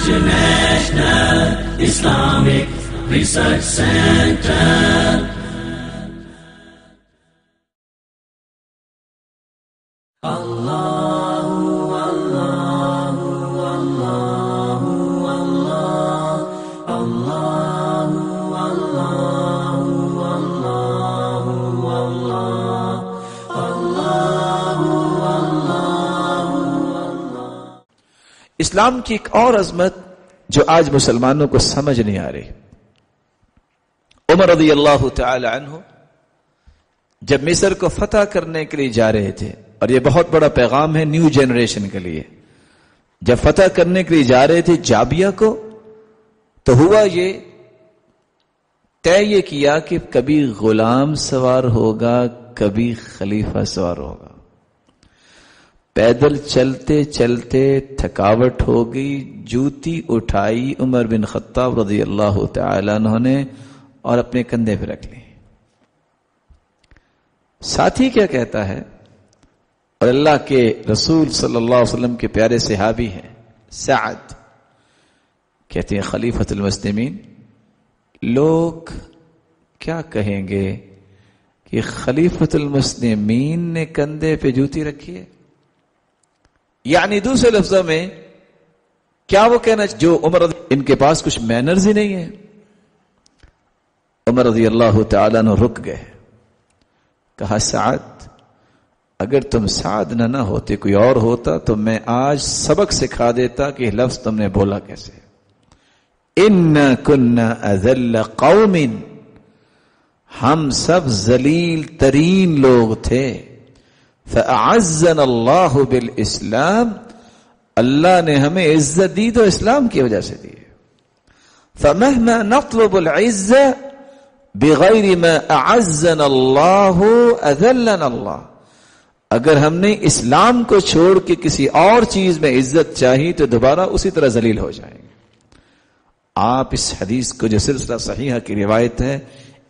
International Islamic Research Center. اسلام کی ایک اور عظمت جو آج مسلمانوں کو سمجھ نہیں آ رہی. عمر رضی اللہ تعالی عنہ جب مصر کو فتح کرنے کے لیے جا رہے تھے، اور یہ بہت بڑا پیغام ہے نیو جنریشن کے لیے، جب فتح کرنے کے لیے جا رہے تھے جابیہ کو، تو ہوا یہ طے یہ کیا کہ کبھی غلام سوار ہوگا، کبھی خلیفہ سوار ہوگا. پیدل چلتے چلتے تھکاوٹ ہو گئی، جوتی اٹھائی عمر بن خطاب رضی اللہ تعالی عنہ نے اور اپنے کندھے پہ رکھ لی. ساتھی کیا کہتا ہے، اور اللہ کے رسول صلی اللہ علیہ وسلم کے پیارے صحابی ہیں سعد، کہتے ہیں خلیفۃ المسلمین، لوگ کیا کہیں گے کہ خلیفۃ المسلمین نے کندھے پہ جوتی رکھی ہے؟ یعنی دوسرے لفظوں میں کیا وہ کہنا جو عمر ان کے پاس کچھ مینرز ہی نہیں ہے. عمر رضی اللہ تعالیٰ عنہ رک گئے، کہا سعد، اگر تم سعد نہ ہوتے کوئی اور ہوتا تو میں آج سبق سکھا دیتا کہ لفظ تم نے بولا کیسے. اِنَّا كُنَّا أَذَلَّ قَوْمٍ، ہم سب ذلیل ترین لوگ تھے. فَأَعَزَّنَا اللَّهُ بِالْإِسْلَامِ، اللہ نے ہمیں عزت دی تو اسلام کی وجہ سے دی. فَمَهْمَا نَطْلُبُ الْعِزَّةَ بِغَيْرِ مَا أَعَزَّنَا اللَّهُ أَذَلَّنَا اللَّهُ، اگر ہم نے اسلام کو چھوڑ کے کسی اور چیز میں عزت چاہی تو دوبارہ اسی طرح ذلیل ہو جائیں گے. آپ اس حدیث کو جو سلسلہ صحیحہ کی روایت ہے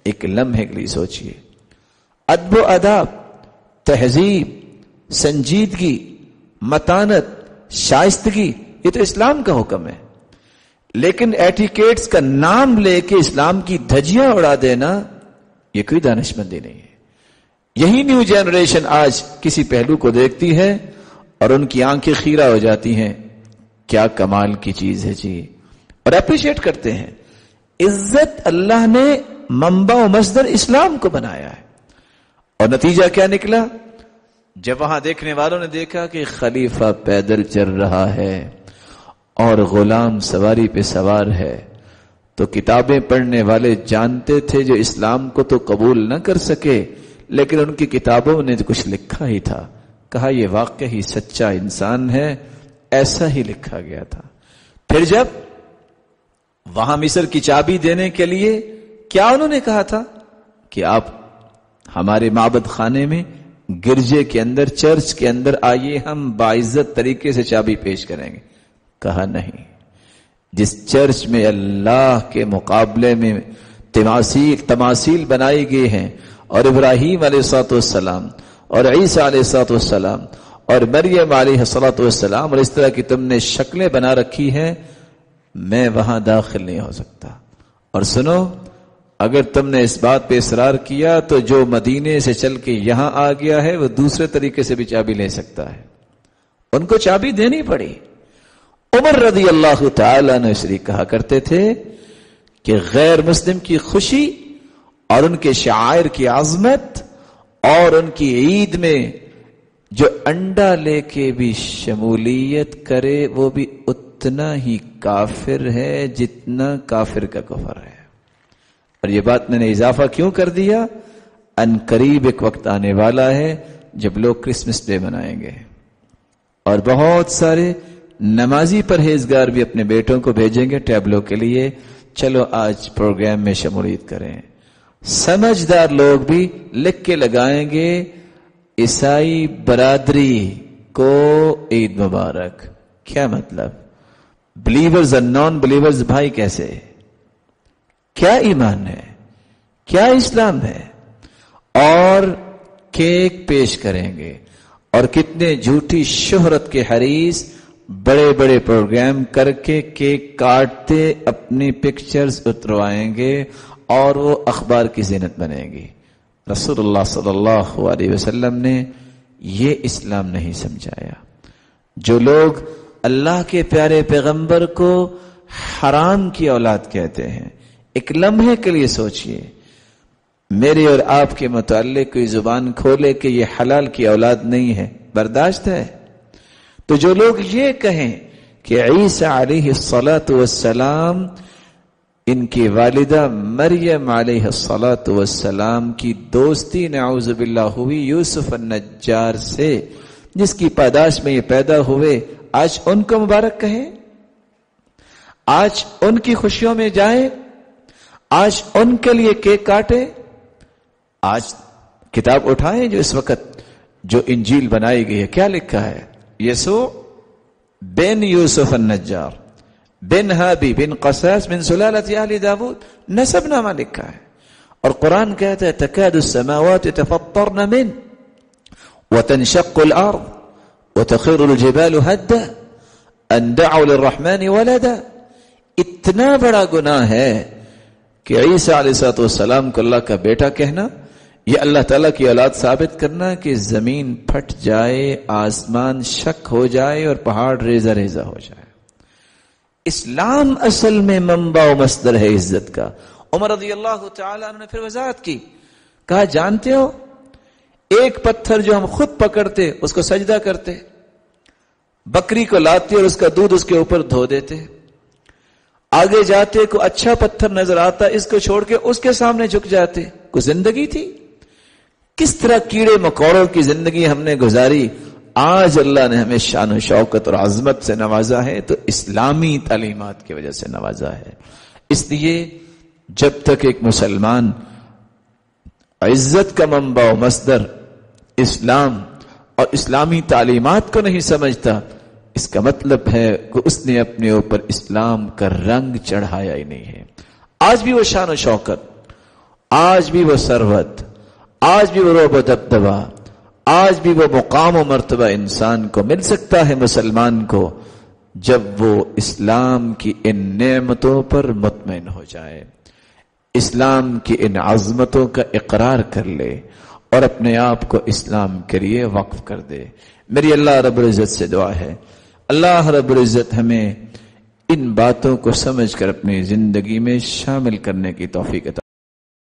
ایک لمحے کے لیے سوچئے. ادب و آداب، تہذیب، سنجیدگی، متانت، شائستگی، یہ تو اسلام کا حکم ہے. لیکن ایٹیکیٹس کا نام لے کے اسلام کی دھجیاں اڑا دینا یہ کوئی دانشمندی نہیں ہے. یہی نیو جنریشن آج کسی پہلو کو دیکھتی ہے اور ان کی آنکھیں خیرہ ہو جاتی ہیں، کیا کمال کی چیز ہے جی، اور اپریشیٹ کرتے ہیں. عزت اللہ نے منبع و مصدر اسلام کو بنایا ہے. اور نتیجہ کیا نکلا؟ جب وہاں دیکھنے والوں نے دیکھا کہ خلیفہ پیدل چل رہا ہے اور غلام سواری پہ سوار ہے، تو کتابیں پڑھنے والے جانتے تھے جو اسلام کو تو قبول نہ کر سکے، لیکن ان کی کتابوں نے کچھ لکھا ہی تھا. کہا یہ واقعی سچا انسان ہے، ایسا ہی لکھا گیا تھا. پھر جب وہاں مصر کی چابی دینے کے لیے کیا انہوں نے کہا تھا کہ آپ ہمارے معبد خانے میں، گرجے کے اندر، چرچ کے اندر آئیے، ہم باعزت طریقے سے چابی پیش کریں گے. کہا نہیں، جس چرچ میں اللہ کے مقابلے میں تماثیل بنائی گئی ہیں، اور ابراہیم علیہ السلام اور عیسیٰ علیہ السلام اور مریم علیہ السلام اور اس طرح کی تم نے شکلیں بنا رکھی ہیں، میں وہاں داخل نہیں ہو سکتا. اور سنو، اگر تم نے اس بات پہ اصرار کیا تو جو مدینے سے چل کے یہاں آ گیا ہے وہ دوسرے طریقے سے بھی چابی لے سکتا ہے. ان کو چابی دینی پڑی. عمر رضی اللہ تعالیٰ عنہ اس لیے کہا کرتے تھے کہ غیر مسلم کی خوشی اور ان کے شعائر کی عظمت اور ان کی عید میں جو انڈا لے کے بھی شمولیت کرے وہ بھی اتنا ہی کافر ہے جتنا کافر کا کفر ہے. اور یہ بات میں نے اضافہ کیوں کر دیا؟ ان قریب ایک وقت آنے والا ہے جب لوگ کرسمس ڈے منائیں گے اور بہت سارے نمازی پرہیزگار بھی اپنے بیٹوں کو بھیجیں گے ٹیبلو کے لیے، چلو آج پروگرام میں شمولیت کریں. سمجھدار لوگ بھی لکھ کے لگائیں گے عیسائی برادری کو عید مبارک. کیا مطلب؟ بلیورز اور نان بلیورز بھائی کیسے؟ کیا ایمان ہے؟ کیا اسلام ہے؟ اور کیک پیش کریں گے اور کتنے جھوٹی شہرت کے حریص بڑے بڑے پروگرام کر کے کیک کاٹتے اپنی پکچرز اتروائیں گے اور وہ اخبار کی زینت بنیں گی. رسول اللہ صلی اللہ علیہ وسلم نے یہ اسلام نہیں سمجھایا. جو لوگ اللہ کے پیارے پیغمبر کو حرام کی اولاد کہتے ہیں، ایک لمحے کے لیے سوچئے، میرے اور آپ کے متعلق کوئی زبان کھولے کہ یہ حلال کی اولاد نہیں ہے، برداشت ہے؟ تو جو لوگ یہ کہیں کہ عیسیٰ علیہ السلام ان کی والدہ مریم علیہ السلام کی دوستی نعوذ باللہ ہوئی یوسف النجار سے، جس کی پیدائش میں یہ پیدا ہوئے، آج ان کو مبارک کہیں، آج ان کی خوشیوں میں جائیں، آج ان کے لیے کیک کاٹے. آج کتاب اٹھائیں جو اس وقت جو انجیل بنائی گئی ہے، کیا لکھا ہے؟ یسوع بن یوسف النجار بن ہابی بن قصاص بن سلالت آل داود، نسب نامہ لکھا ہے. اور قرآن کہتا ہے تکاد السماوات يتفطرن منه وتنشق الارض وتخر الجبال هدا ان دعوا للرحمن ولدا. اتنا بڑا گناہ ہے کہ عیسیٰ علیہ السلام کو اللہ کا بیٹا کہنا، یہ اللہ تعالیٰ کی اولاد ثابت کرنا کہ زمین پھٹ جائے، آسمان شک ہو جائے اور پہاڑ ریزہ ریزہ ہو جائے. اسلام اصل میں منبع و مصدر ہے عزت کا. عمر رضی اللہ تعالیٰ عنہ نے پھر وضاحت کی، کہا جانتے ہو ایک پتھر جو ہم خود پکڑتے اس کو سجدہ کرتے، بکری کو لاتے اور اس کا دودھ اس کے اوپر دھو دیتے، آگے جاتے کو اچھا پتھر نظر آتا اس کو چھوڑ کے اس کے سامنے جھک جاتے. کوئی زندگی تھی؟ کس طرح کیڑے مکوڑوں کی زندگی ہم نے گزاری. آج اللہ نے ہمیں شان و شوکت اور عظمت سے نوازا ہے تو اسلامی تعلیمات کی وجہ سے نوازا ہے. اس لیے جب تک ایک مسلمان عزت کا منبع و مصدر اسلام اور اسلامی تعلیمات کو نہیں سمجھتا، اس کا مطلب ہے کہ اس نے اپنے اوپر اسلام کا رنگ چڑھایا ہی نہیں ہے. آج بھی وہ شان و شوکت، آج بھی وہ ثروت، آج بھی وہ رعب و دبدبہ، آج بھی وہ مقام و مرتبہ انسان کو مل سکتا ہے مسلمان کو جب وہ اسلام کی ان نعمتوں پر مطمئن ہو جائے، اسلام کی ان عظمتوں کا اقرار کر لے اور اپنے آپ کو اسلام کے لیے وقف کر دے. میری اللہ رب العزت سے دعا ہے، اللہ رب العزت ہمیں ان باتوں کو سمجھ کر اپنی زندگی میں شامل کرنے کی توفیق عطا